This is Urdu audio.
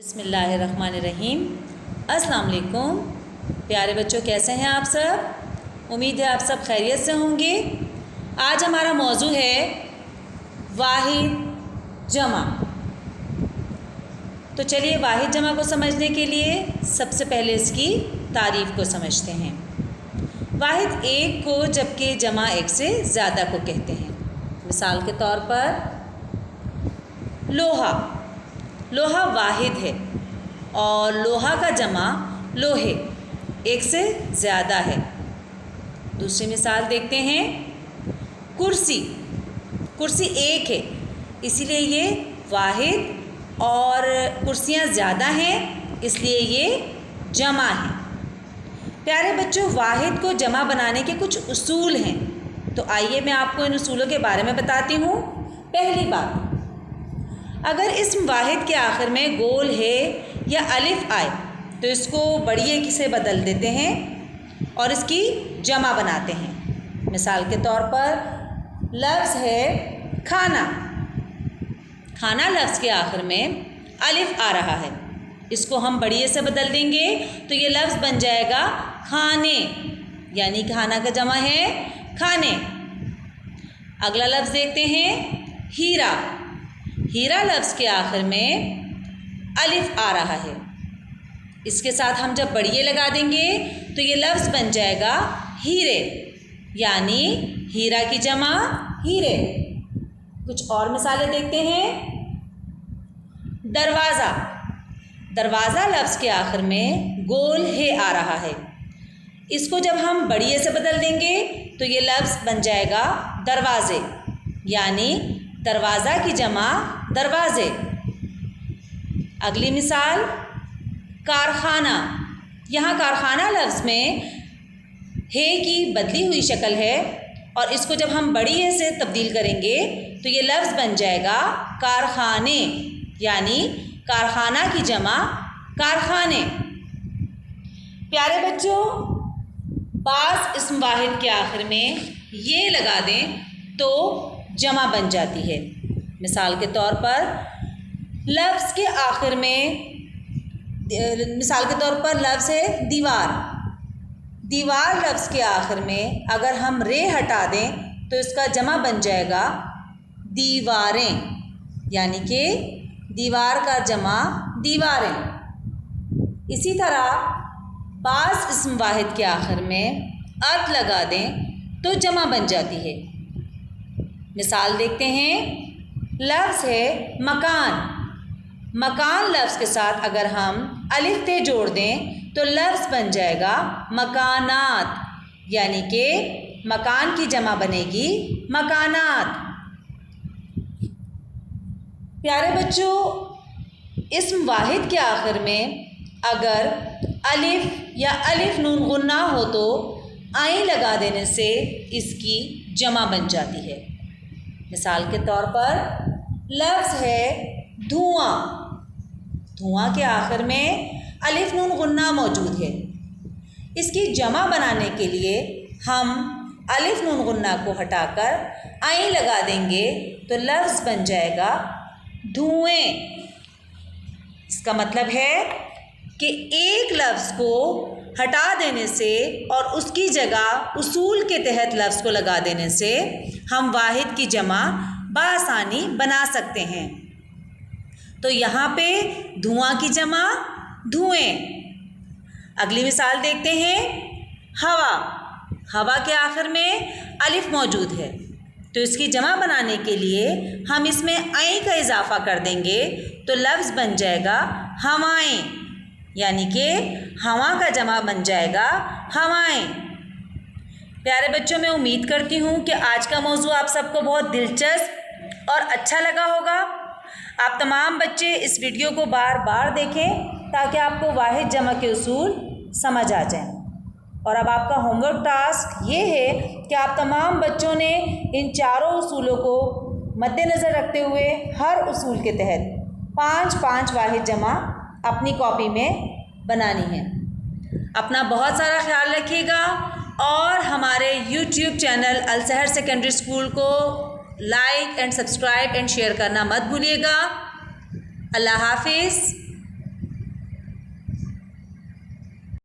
بسم اللہ الرحمن الرحیم۔ السلام علیکم پیارے بچوں، کیسے ہیں آپ سب؟ امید ہے آپ سب خیریت سے ہوں گے۔ آج ہمارا موضوع ہے واحد جمع۔ تو چلیے واحد جمع کو سمجھنے کے لیے سب سے پہلے اس کی تعریف کو سمجھتے ہیں۔ واحد ایک کو جبکہ جمع ایک سے زیادہ کو کہتے ہیں۔ مثال کے طور پر لوہا، لوہا واحد ہے اور لوہا کا جمع لوہے ایک سے زیادہ ہے۔ دوسری مثال دیکھتے ہیں، کرسی، کرسی ایک ہے اسی لیے یہ واحد، اور کرسیاں زیادہ ہیں اس لیے یہ جمع ہے۔ پیارے بچوں، واحد کو جمع بنانے کے کچھ اصول ہیں، تو آئیے میں آپ کو ان اصولوں کے بارے میں بتاتی ہوں۔ پہلی بات، اگر اسم واحد کے آخر میں گول ہے یا الف آئے تو اس کو بڑی ایک سے بدل دیتے ہیں اور اس کی جمع بناتے ہیں۔ مثال کے طور پر لفظ ہے کھانا، کھانا لفظ کے آخر میں الف آ رہا ہے، اس کو ہم بڑی سے بدل دیں گے تو یہ لفظ بن جائے گا کھانے، یعنی کھانا کا جمع ہے کھانے۔ اگلا لفظ دیکھتے ہیں، ہیرا، ہیرا لفظ کے آخر میں الف آ رہا ہے، اس کے ساتھ ہم جب بڑیے لگا دیں گے تو یہ لفظ بن جائے گا ہیرے، یعنی ہیرا کی جمع ہیرے۔ کچھ اور مثالیں دیکھتے ہیں، دروازہ، دروازہ لفظ کے آخر میں گول ہے آ رہا ہے، اس کو جب ہم بڑیے سے بدل دیں گے تو یہ لفظ بن جائے گا دروازے، یعنی دروازہ کی جمع دروازے۔ اگلی مثال کارخانہ، یہاں کارخانہ لفظ میں ہے کی بدلی ہوئی شکل ہے اور اس کو جب ہم بڑی ہے سے تبدیل کریں گے تو یہ لفظ بن جائے گا کارخانے، یعنی کارخانہ کی جمع کارخانے۔ پیارے بچوں، بعض اسم واحد کے آخر میں یہ لگا دیں تو جمع بن جاتی ہے۔ مثال کے طور پر لفظ کے آخر میں، مثال کے طور پر لفظ ہے دیوار، دیوار لفظ کے آخر میں اگر ہم رے ہٹا دیں تو اس کا جمع بن جائے گا دیواریں، یعنی کہ دیوار کا جمع دیواریں۔ اسی طرح بعض اسم واحد کے آخر میں ات لگا دیں تو جمع بن جاتی ہے۔ مثال دیکھتے ہیں، لفظ ہے مکان، مکان لفظ کے ساتھ اگر ہم الف تے جوڑ دیں تو لفظ بن جائے گا مکانات، یعنی کہ مکان کی جمع بنے گی مکانات۔ پیارے بچوں، اسم واحد کے آخر میں اگر الف یا الف نون غنہ ہو تو آئیں لگا دینے سے اس کی جمع بن جاتی ہے۔ مثال کے طور پر لفظ ہے دھواں، دھواں کے آخر میں الف نون غنہ موجود ہے، اس کی جمع بنانے کے لیے ہم الف نون غنہ کو ہٹا کر آئیں لگا دیں گے تو لفظ بن جائے گا دھوئیں۔ اس کا مطلب ہے کہ ایک لفظ کو ہٹا دینے سے اور اس کی جگہ اصول کے تحت لفظ کو لگا دینے سے ہم واحد کی جمع بآسانی بنا سکتے ہیں۔ تو یہاں پہ دھواں کی جمع دھوئیں۔ اگلی مثال دیکھتے ہیں، ہوا، ہوا کے آخر میں الف موجود ہے تو اس کی جمع بنانے کے لیے ہم اس میں عین کا اضافہ کر دیں گے تو لفظ بن جائے گا ہوائیں، یعنی کہ ہوا کا جمع بن جائے گا ہوائیں۔ پیارے بچوں، میں امید کرتی ہوں کہ آج کا موضوع آپ سب کو بہت دلچسپ اور اچھا لگا ہوگا۔ آپ تمام بچے اس ویڈیو کو بار بار دیکھیں تاکہ آپ کو واحد جمع کے اصول سمجھ آ جائیں۔ اور اب آپ کا ہوم ورک ٹاسک یہ ہے کہ آپ تمام بچوں نے ان چاروں اصولوں کو مد نظر رکھتے ہوئے ہر اصول کے تحت 5 واحد جمع اپنی کاپی میں بنانی ہے۔ اپنا بہت سارا خیال رکھیے گا اور ہمارے YouTube channel Ussahar secondary school کو like and subscribe and share کرنا مت بھولیے گا۔ اللہ حافظ۔